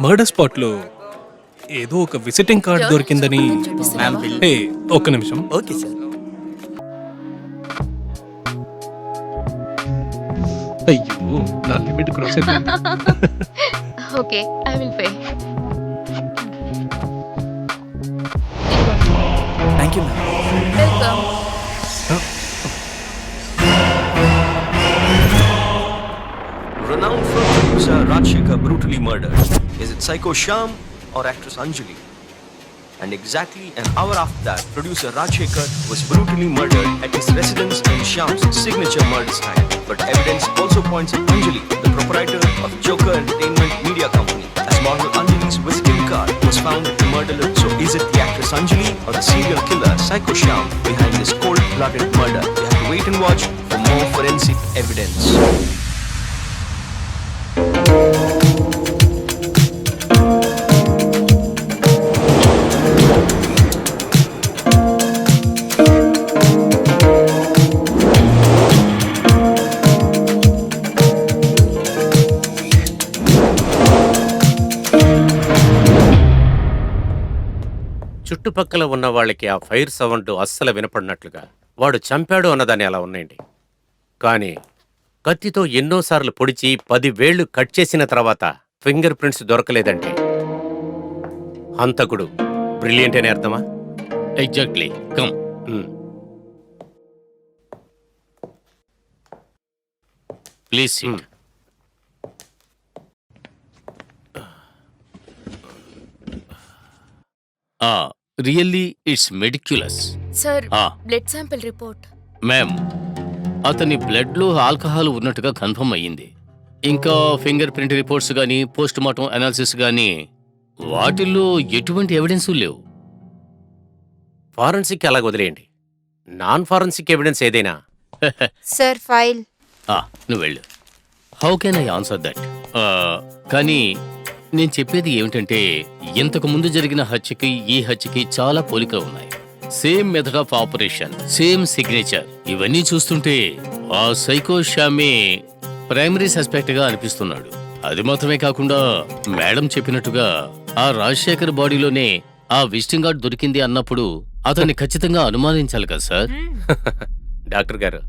Murder spot లో ఏదో ఒక విజిటింగ్ కార్డ్ దొరికిందని. హే, ఒక్క నిమిషం. Okay sir. అయ్యో, నా లిమిట్ క్రాస్ అయిపోయింది. Okay, I will pay. Thank you ma'am. Welcome. Renowned film producer Rajshekar brutally murdered. Is it psycho Shyam or actress Anjali? And exactly an hour after that, producer Rajshekar was brutally murdered at his residence in Shyam's signature murder style. But evidence also points at Anjali, the proprietor of Joker Entertainment Media Company, as model Anjali's visiting card was found at the murder list. So is it the actress Anjali or the serial killer Psycho Shyam behind this cold-blooded murder? You have to wait and watch for more forensic evidence. చుట్టుపక్కల ఉన్న వాళ్ళకి ఆ fire sound అస్సలు వినపడినట్లుగా వాడు చంపాడు అన్నదాన్ని అలా ఉన్నాయండి. కానీ కత్తితో ఎన్నోసార్లు పొడిచి 10 వేళ్లు కట్ చేసిన తర్వాత ఫింగర్ ప్రింట్స్ దొరకలేదంటే హంతకుడు బ్రిలియంట్ అనే అర్థమా? Exactly. Come. Please sit. Really it's meticulous. Sir, blood sample report. Ma'am, అతని బ్లడ్లో ఆల్కహాల్ ఉన్నట్టుగా కన్ఫర్మ్ అయ్యింది. ఇంకా ఫింగర్ ప్రింట్ రిపోర్ట్స్ కానీ పోస్ట్ మార్టం అనాలిసిస్ కానీ వాటిల్లో ఎటువంటి ఎవిడెన్స్ లేవు. ఫారెన్సిక్ అలాగ వదిలేయండి. నాన్ ఫారెన్సిక్ ఎవిడెన్స్ ఏదైనా. Sir, file. నువ్వు వెళ్ళు. How can I answer that? కానీ నేను చెప్పేది ఏమిటంటే, ఇంతకు ముందు జరిగిన హత్యకి ఈ హత్యకి చాలా పోలికలు ఉన్నాయి. Same method of operation, same signature. ఇవన్నీ చూస్తుంటే ఆ సైకో శ్యామే ప్రైమరీ సస్పెక్ట్ గా అనిపిస్తున్నాడు. అది మాత్రమే కాకుండా మేడం చెప్పినట్టుగా ఆ రాజశేఖర్ బాడీలోనే ఆ విజిటింగ్ కార్డ్ దొరికింది అన్నప్పుడు అతన్ని ఖచ్చితంగా అనుమానించాలి కదా సార్. డాక్టర్ గారు,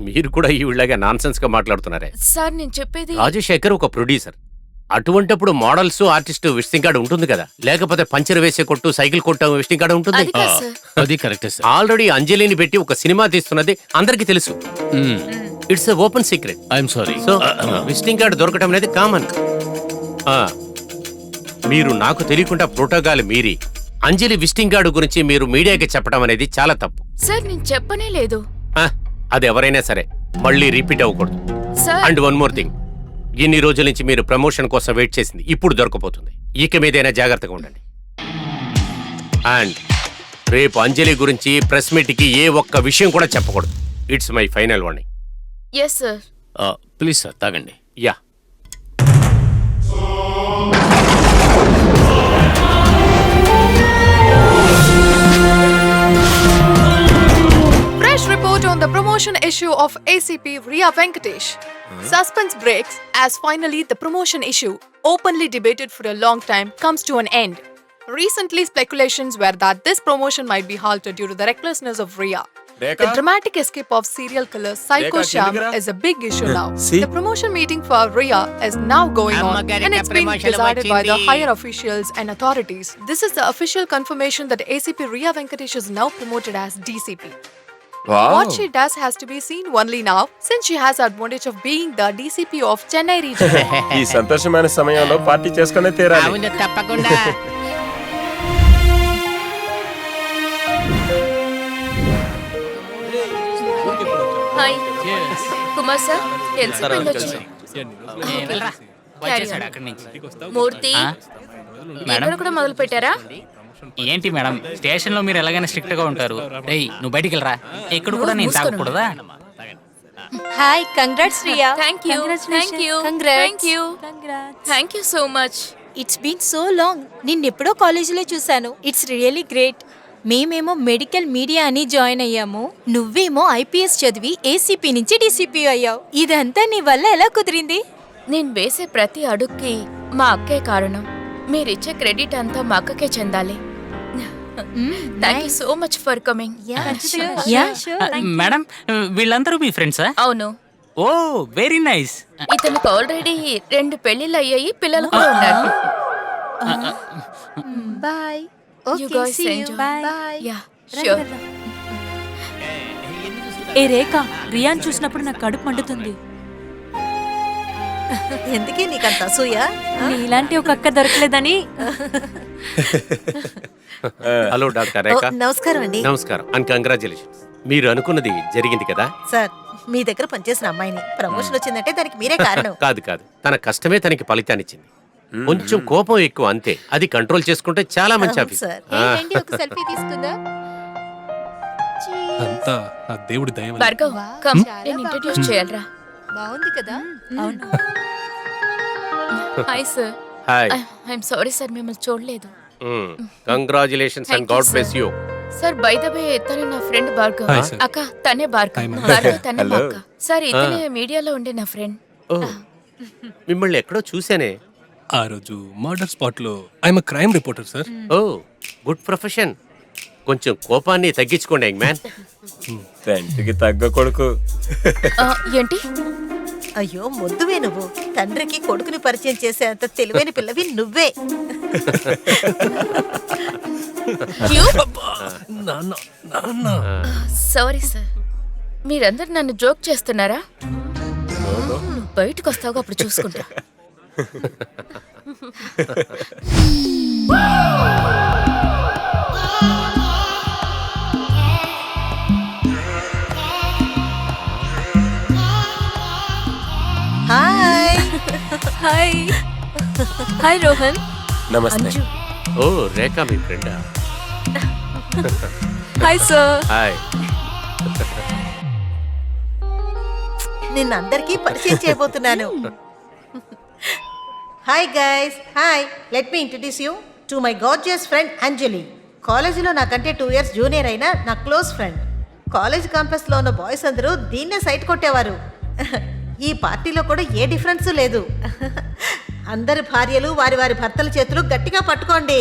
మీరు కూడా ఈ వీళ్ళగా నాన్సెన్స్ గా మాట్లాడుతున్నారే. సార్, నేను చెప్పేది. రాజశేఖర్ ఒక ప్రొడ్యూసర్. అటువంటిప్పుడు మోడల్స్, ఆర్టిస్ట్ విజిటింగ్ కార్డు ఉంటుంది కదా. లేకపోతే పంచర్ వేసే కొట్టు, సైకిల్ కొట్టు విజిటింగ్ కార్డు ఉంటుంది. అది కరెక్టే సార్. ఆల్రెడీ అంజలిని పెట్టి ఒక సినిమా తీస్తున్నది అందరికి తెలుసు. It's open secret. I'm sorry. So visiting card దొరకడం అనేది కామన్. మీరు నాకు తెలియకుండా ప్రోటోకాల్ మీరి అంజలి విజిటింగ్ కార్డు గురించి మీరు మీడియాకి చెప్పడం అనేది చాలా తప్పు. సార్, నేను చెప్పనే లేదు. అది ఎవరైనా సరే మళ్ళీ రిపీట్ అవ్వకూడదు. అండ్ వన్ మోర్ థింగ్, ఇన్ని రోజుల నుంచి మీరు ప్రమోషన్ కోసం వెయిట్ చేసింది ఇప్పుడు దొరకపోతుంది. ఇక మీదైనా జాగ్రత్తగా ఉండండి. అండ్ రేపు అంజలి గురించి ప్రెస్ మీట్ కి ఏ ఒక్క విషయం కూడా చెప్పకూడదు. It's my final warning. Yes sir. Please sir, తాగండి. Yeah. Fresh report on the promotion issue of ACP Riya Venkatesh. Suspense breaks as finally the promotion issue, openly debated for a long time, comes to an end. Recently, speculations were that this promotion might be halted due to the recklessness of Riya. The dramatic escape of serial killer Psycho Shyam is a big issue now. The promotion meeting for Riya is now going on and it's being decided by the higher officials and authorities. This is the official confirmation that ACP Riya Venkatesh is now promoted as DCP. Wow. What she does has to be seen only now, since she has the advantage of being the DCP of Chennai region. ఈ సంతోషమైన సమయంలో party చేసుకునే తీరాలి. అవును, తప్పకుండా. Hi Kumar sir, తెలిసిపోయింది. మూర్తి, ఇక్కడ కూడా మొదలు పెట్టారా? ఏంటి మేడం, స్టేషన్ లో మీరు ఎలాగైనా స్ట్రిక్ట్ గా ఉంటారు. నువ్వు బయటికి వెళ్ళరా. ఇక్కడ కూడా నేను తాగకూడదా? Hi, congrats Riya. Thank you. Thank you. Thank you. Thank you so much. It's been so long. నిన్నెప్పుడో కాలేజీలో చూశాను. It's really great. మేమేమో మెడికల్ మీడియా అని జాయిన్ అయ్యాము. నువ్వేమో ఐపీఎస్ చదివి ఏసీపీ నుంచి డీసీపీ అయ్యావు. ఇదంతా నీ వల్ల ఎలా కుదిరింది? నేను వేసే ప్రతి అడుగుకి మా అక్కే కారణం. మీరిచ్చే క్రెడిట్ అంతా మా అక్కకే చెందాలి. Thank you so much for coming. Madam వీళ్ళందరూ మీ ఫ్రెండ్సా? అవును, ఓ వెరీ నైస్. ఇతనికి ఆల్రెడీ 2 పెళ్లిళ్ళు అయ్యాయి, పిల్లలు కూడా ఉన్నారు. Bye. You guys enjoy. Yeah, sure. ఏ రేఖ, రియాన్ చూసినప్పుడు నాకు కడుపు మండుతుంది. ఎందుకే నీకంత అసూయ? నీలాంటి ఒక అక్క దొరకలేదని. హలో డాక్టర్ రేఖ. నమస్కారం అండి. నమస్కారం అండ్ కంగ్రాచులేషన్స్. మీరు అనుకున్నది జరిగింది కదా? సార్, మీ దగ్గర పనిచేసిన అమ్మాయిని ప్రమోషన్ వచ్చిందంటే దానికి మీరే కారణం. కాదు తన కష్టమే తనకి ఫలితాన్నిచ్చింది. కొంచెం కోపం ఎక్కువ అంతే. అది కంట్రోల్ చేసుకుంటే చాలా మంచి ఆఫీస్. ఒక సెల్ఫీ తీసుకుందా? అంతా ఆ దేవుడి దయ వల్ల. భార్గవ్, కమ్, నేను ఇంట్రడ్యూస్ చేయాలరా. బాగుంది కదా? అవును. Hi sir. Hi. I'm sorry sir, మిమ్మల్ని చూడలేదు. Congratulations and God bless you. Sir, by the way తనే నా ఫ్రెండ్ భార్గవ్. Hi, sir. అక్క తనే భార్గవ్. Hi, ma'am. భార్గవ్ తనే మా Hello. అక్క. సార్, ఇతనే మీడియాలో ఉండే నా ఫ్రెండ్. ఓ మిమ్మల్ని ఎక్కడో చూసానే. ఆ రోజు మర్డర్ స్పాట్ లో I'm crime reporter sir. Oh good profession. కొంచెం కోపాన్ని తగ్గించుకోండి యంగ్ మ్యాన్. తండ్రికి తగ్గ కొడుకు. ఏంటి? అయ్యో, మొద్దువే నువ్వు. తండ్రికి కొడుకుని పరిచయం చేసేంత తెలివైన పిల్లవి నువ్వే. సారీ సార్, మీరందరు నన్ను జోక్ చేస్తున్నారా? నువ్వు బయటకు వస్తావు, అప్పుడు చూసుకుంటా. హాయ్. హాయ్. హాయ్ రోహన్. నమస్తే. ఓ రేఖ మీ ఫ్రెండా? Hi sir. హాయ్. నిన్నందరికీ పరిచయం చేయబోతున్నాను. Hi guys. Hi, let me introduce you to my gorgeous friend Anjali. కాలేజీలో నాకంటే 2 years జూనియర్ అయిన నా క్లోజ్ ఫ్రెండ్. కాలేజ్ క్యాంపస్లో ఉన్న బాయ్స్ అందరూ దీన్నే సైట్ కొట్టేవారు. ఈ పార్టీలో కూడా ఏ డిఫరెన్స్ లేదు. అందరి భార్యలు వారి వారి భర్తల చేతులు గట్టిగా పట్టుకోండి.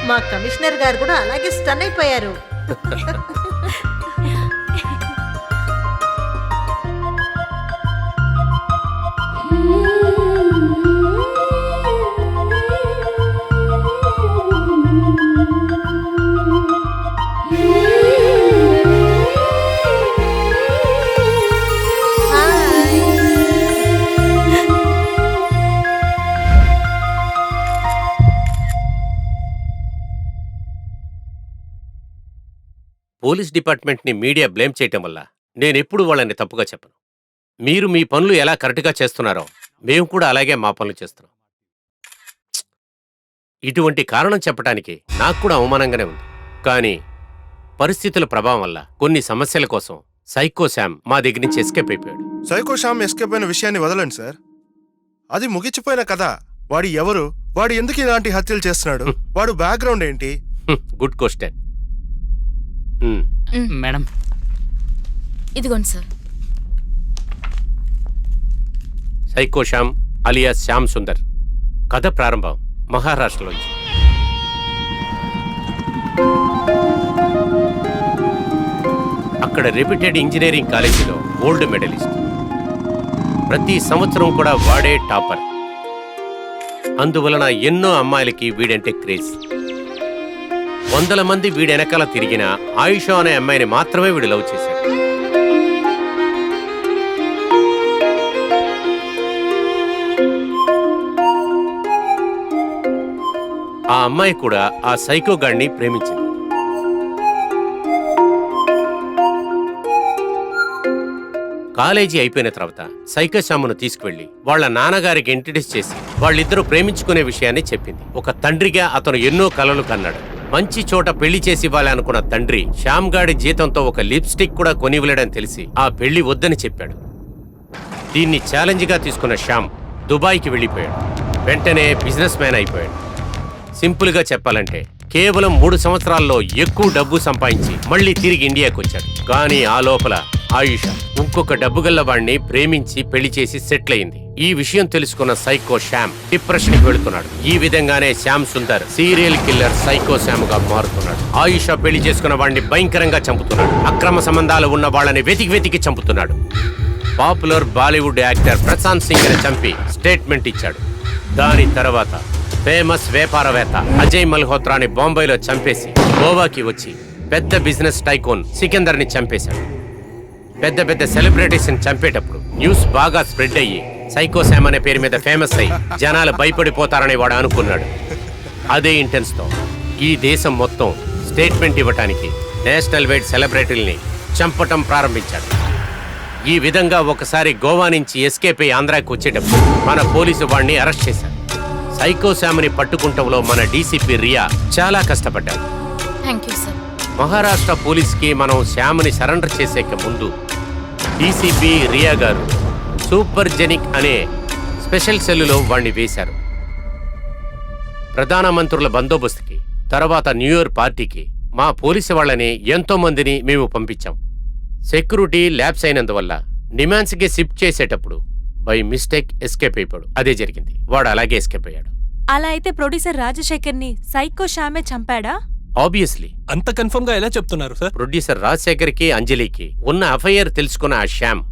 మా కమిషనర్ గారు కూడా అలాగే స్టన్ అయిపోయారు. పోలీస్ డిపార్ట్మెంట్ని మీడియా బ్లేమ్ చేయటం వల్ల నేనెప్పుడు వాళ్ళని తప్పుగా చెప్పను. మీరు మీ పనులు ఎలా కరెక్ట్గా చేస్తున్నారో మేము కూడా అలాగే మా పనులు చేస్తున్నాం. ఇటువంటి కారణం చెప్పడానికి నాకు కూడా అవమానంగానే ఉంది. కానీ పరిస్థితుల ప్రభావం వల్ల కొన్ని సమస్యల కోసం సైకో శామ్ మా దగ్గర నుంచి ఎస్కేప్ అయిపోయాడు. సైకో శ్యామ్ ఎస్కేప్ అయిన విషయాన్ని వదలండి సార్. అది ముగిచిపోయిన కథ. వాడు ఎవరు? వాడు ఎందుకు ఇలాంటి హత్యలు చేస్తున్నాడు? వాడు బ్యాక్గ్రౌండ్ ఏంటి? Good question. మేడం, ఇదిగోండి sir. Psycho Shyam alias Shyam Sundar. కథ ప్రారంభం మహారాష్ట్రలోంచి. అక్కడ రెప్యూటెడ్ ఇంజనీరింగ్ కాలేజీలో గోల్డ్ మెడలిస్ట్. ప్రతి సంవత్సరం కూడా వాడే టాపర్. అందువలన ఎన్నో అమ్మాయిలకి వీడంటే క్రేజ్. 100 మంది వీడి వెనకాల తిరిగిన ఆయుషా అనే అమ్మాయిని మాత్రమే వీడు లవ్ చేశాడు. ఆ అమ్మాయి కూడా ఆ సైకో గాడిని ప్రేమించింది. కాలేజీ అయిపోయిన తర్వాత సైకో శ్యామును తీసుకువెళ్లి వాళ్ళ నాన్నగారికి ఇంట్రడ్యూస్ చేసి వాళ్ళిద్దరూ ప్రేమించుకునే విషయాన్ని చెప్పింది. ఒక తండ్రిగా అతను ఎన్నో కలలు కన్నాడు. మంచి చోట పెళ్లి చేసి ఇవ్వాలనుకున్న తండ్రి శ్యామ్ గాడి జీతంతో ఒక లిప్స్టిక్ కూడా కొనివ్వలేడని తెలిసి ఆ పెళ్లి వద్దని చెప్పాడు. దీన్ని ఛాలెంజ్గా తీసుకున్న శ్యామ్ దుబాయ్కి వెళ్ళిపోయాడు. వెంటనే బిజినెస్ మ్యాన్ అయిపోయాడు. సింపుల్గా చెప్పాలంటే కేవలం 3 సంవత్సరాల్లో ఎక్కువ డబ్బు సంపాదించి మళ్ళీ తిరిగి ఇండియాకి వచ్చాడు. కానీ ఆ లోపల ఆయుష ఇంకొక డబ్బుగల్ల వాడిని ప్రేమించి పెళ్లి చేసి సెటిల్ అయింది. ఈ విషయం తెలుసుకున్న సైకో శ్యామ్ డిప్రెషన్ కి వెళుతున్నాడు. ఈ విధంగానే Shyam Sundar serial killer psycho Shyam గా మారుతున్నాడు. ఆయుష పెళ్లి చేసుకున్న వాడిని భయంకరంగా చంపుతున్నాడు. అక్రమ సంబంధాలు ఉన్న వాళ్ళని వెతికి చంపుతున్నాడు. పాపులర్ బాలీవుడ్ యాక్టర్ ప్రశాంత్ సింగ్ ని చంపి స్టేట్మెంట్ ఇచ్చాడు. దాని తర్వాత ఫేమస్ వ్యాపారవేత్త అజయ్ మల్హోత్రాని బాంబేలో చంపేసి గోవాకి వచ్చి పెద్ద బిజినెస్ టైకోన్ సికిందర్ ని చంపేశాడు. పెద్ద సెలబ్రిటీస్ ని చంపేటప్పుడు న్యూస్ బాగా స్ప్రెడ్ అయ్యి సైకో శామ్ అనే పేరు మీద ఫేమస్ అయ్యి జనాలు భయపడిపోతారని వాడు అనుకున్నాడు. అదే ఇంటెన్స్ తో ఈ దేశం మొత్తం స్టేట్మెంట్ ఇవ్వటానికి నేషనల్ వైడ్ సెలబ్రిటీల్ని చంపటం ప్రారంభించాడు. ఈ విధంగా ఒకసారి గోవా నుంచి ఎస్కేప్ అయ్యి ఆంధ్రాకి వచ్చేటప్పుడు మన పోలీసు వాడిని అరెస్ట్ చేశారు. సైకో శామ్ని పట్టుకుంటంలో మన డీసీపీ రియా చాలా కష్టపడ్డారు. Thank you sir. మహారాష్ట్ర పోలీస్కి మనం శ్యామ్ని సరెండర్ చేసేక ముందు డీసీపీ రియా గారు సూపర్ జెనిక్ అనే స్పెషల్ సెల్లులో వాణ్ణి వేశారు. ప్రధానమంత్రుల బందోబస్తుకి తర్వాత న్యూ ఇయర్ పార్టీకి మా పోలీసు వాళ్ళని ఎంతో మందిని మేము పంపించాం. సెక్యూరిటీ ల్యాబ్స్ అయినందువల్ల నిమాన్స్కి షిఫ్ట్ చేసేటప్పుడు బై మిస్టేక్ ఎస్కేప్ అయిపోయాడు. అదే జరిగింది. వాడు అలాగే ఎస్కేప్ అయ్యాడు. అలా అయితే ప్రొడ్యూసర్ రాజశేఖర్ ని సైకో శ్యామే చంపాడా? ఆబ్వియస్లీ. అంత కన్ఫర్మ్ గా ఎలా చెప్తున్నారు సార్? ప్రొడ్యూసర్ రాజశేఖర్కి అంజలికి ఉన్న అఫైర్ తెలుసుకున్న ఆ శ్యామ్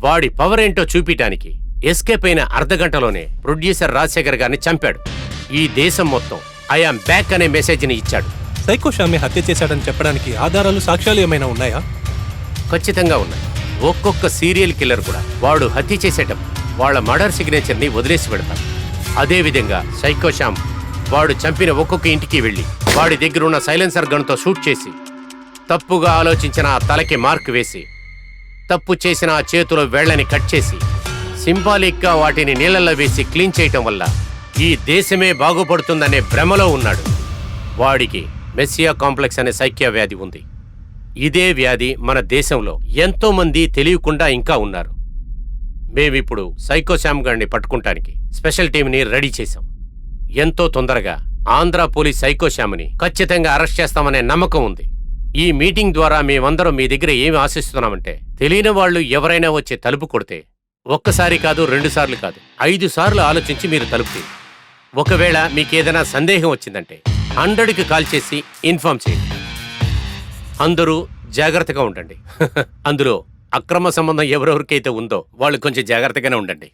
వాడి పవర్ ఏంటో చూపించడానికి ఎస్కేప్ అయిన అర్ధగంటలోనే ప్రొడ్యూసర్ రాజశేఖర్ గారిని చంపాడు. ఈ దేశం మొత్తం ఐఆమ్ బ్యాక్ అనే మెసేజ్ ని ఇచ్చాడు. సైకో శ్యామ్ని హత్య చేశాడని చెప్పడానికి ఆధారాలు, సాక్ష్యాలు ఏమైనా ఉన్నాయా? ఖచ్చితంగా ఉన్నాయి. ఒక్కొక్క సీరియల్ కిల్లర్ కూడా వాడు హత్య చేసేటప్పుడు వాళ్ళ మర్డర్ సిగ్నేచర్ ని వదిలేసి పెడతారు. అదేవిధంగా సైకో శ్యామ్ వాడు చంపిన ఒక్కొక్క ఇంటికి వెళ్లి వాడి దగ్గర ఉన్న సైలెన్సర్ గన్తో షూట్ చేసి తప్పుగా ఆలోచించిన ఆ తలకి మార్క్ వేసి తప్పు చేసిన ఆ చేతిలో వేళ్లని కట్ చేసి సింబాలిక్ గా వాటిని నీళ్లలో వేసి క్లీన్ చేయటం వల్ల ఈ దేశమే బాగుపడుతుందనే భ్రమలో ఉన్నాడు. వాడికి మెస్సియా కాంప్లెక్స్ అనే సైక్య వ్యాధి ఉంది. ఇదే వ్యాధి మన దేశంలో ఎంతో మంది తెలియకుండా ఇంకా ఉన్నారు. మేమిప్పుడు సైకో శ్యామ్ గారిని పట్టుకుంటానికి స్పెషల్ టీంని రెడీ చేశాం. ఎంతో తొందరగా ఆంధ్ర పోలీస్ సైకో శ్యామ్ని ఖచ్చితంగా అరెస్ట్ చేస్తామనే నమ్మకం ఉంది. ఈ మీటింగ్ ద్వారా మేమందరం మీ దగ్గర ఏమి ఆశిస్తున్నామంటే తెలియని వాళ్ళు ఎవరైనా వచ్చి తలుపు కొడితే ఒక్కసారి కాదు, 2 సార్లు కాదు, 5 సార్లు ఆలోచించి మీరు తలుపు తీయండి. ఒకవేళ మీకేదైనా సందేహం వచ్చిందంటే 100కి కాల్ చేసి ఇన్ఫార్మ్ చేయండి. అందరూ జాగ్రత్తగా ఉండండి. అందులో అక్రమ సంబంధం ఎవరెవరికైతే ఉందో వాళ్ళు కొంచెం జాగ్రత్తగానే ఉండండి.